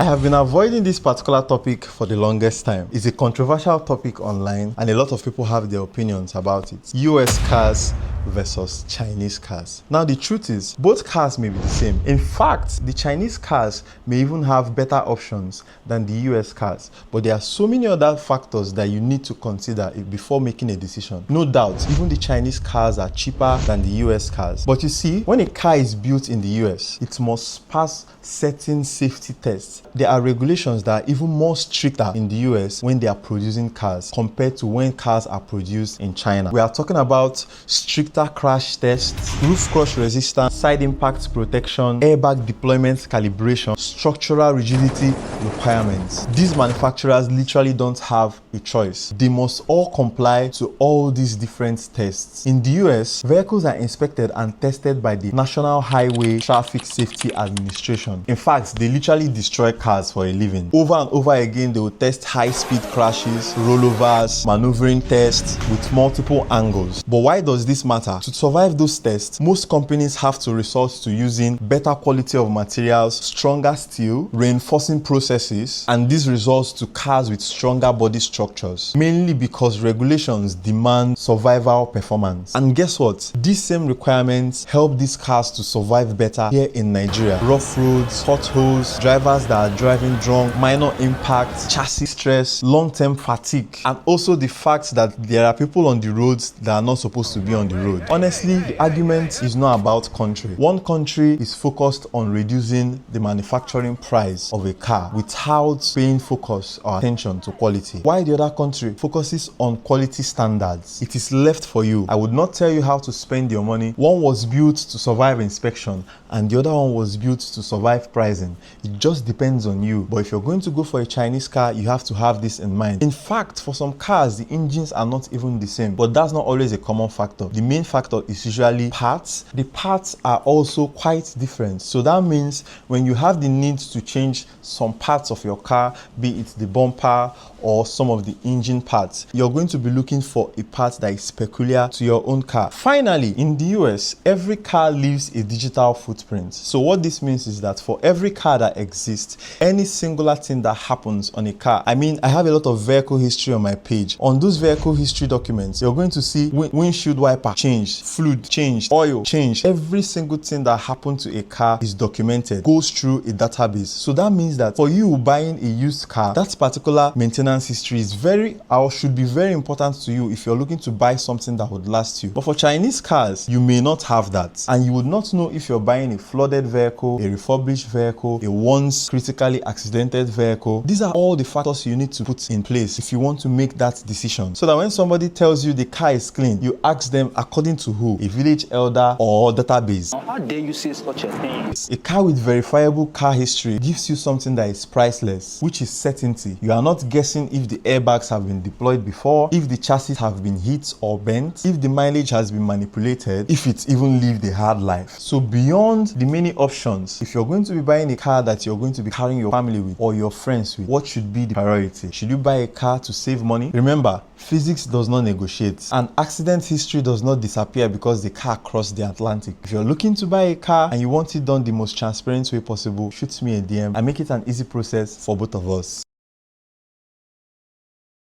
I have been avoiding this particular topic for the longest time. It's a controversial topic online and a lot of people have their opinions about it. US cars versus Chinese cars. Now the truth is, both cars may be the same. In fact, the Chinese cars may even have better options than the US cars. But there are so many other factors that you need to consider before making a decision. No doubt, even the Chinese cars are cheaper than the US cars. But you see, when a car is built in the US, it must pass certain safety tests. There are regulations that are even more stricter in the US when they are producing cars compared to when cars are produced in China. We are talking about stricter crash tests, roof crush resistance, side impact protection, airbag deployment calibration, structural rigidity requirements. These manufacturers literally don't have a choice. They must all comply to all these different tests. In the US, vehicles are inspected and tested by the National Highway Traffic Safety Administration. In fact, they literally destroy cars for a living. Over and over again, they will test high-speed crashes, rollovers, maneuvering tests with multiple angles. But why does this matter? To survive those tests, most companies have to resort to using better quality of materials, stronger steel, reinforcing processes, and this results to cars with stronger body structures, mainly because regulations demand survival performance. And guess what? These same requirements help these cars to survive better here in Nigeria. Rough roads, potholes, drivers that are driving drunk, minor impacts, chassis stress, long-term fatigue, and also the fact that there are people on the roads that are not supposed to be on the road. Honestly, the argument is not about country. One country is focused on reducing the manufacturing price of a car without paying focus or attention to quality, while the other country focuses on quality standards. It is left for you. I would not tell you how to spend your money. One was built to survive inspection and the other one was built to survive pricing. It just depends on you. But if you're going to go for a Chinese car, you have to have this in mind. In fact, for some cars, the engines are not even the same, but that's not always a common factor. The main factor is usually parts. The parts are also quite different. So that means when you have the need to change some parts of your car, be it the bumper or some of the engine parts, you're going to be looking for a part that is peculiar to your own car. Finally, in the US, every car leaves a digital footprint. So what this means is that for every car that exists, any singular thing that happens on a car, I have a lot of vehicle history on my page. On those vehicle history documents, you're going to see windshield wiper changed, fluid changed, oil changed. Every single thing that happened to a car is documented, goes through a database. So that means that for you buying a used car, that particular maintenance history is should be very important to you if you're looking to buy something that would last you. But for Chinese cars, you may not have that, and you would not know if you're buying a flooded vehicle, a refurbished vehicle, a once critically accidented vehicle. These are all the factors you need to put in place if you want to make that decision, so that when somebody tells you the car is clean, you ask them according to who? A village elder or database? How dare you say such a thing? A car with verifiable car history gives you something that is priceless, which is certainty. You are not guessing if the airbags have been deployed before, if the chassis have been hit or bent, if the mileage has been manipulated, if it even lived a hard life. So beyond the many options, if you're going to be buying a car that you're going to be carrying your family with or your friends with, what should be the priority? Should you buy a car to save money? Remember, physics does not negotiate, and accident history does not disappear because the car crossed the Atlantic. If you're looking to buy a car and you want it done the most transparent way possible, shoot me a DM and make it an easy process for both of us.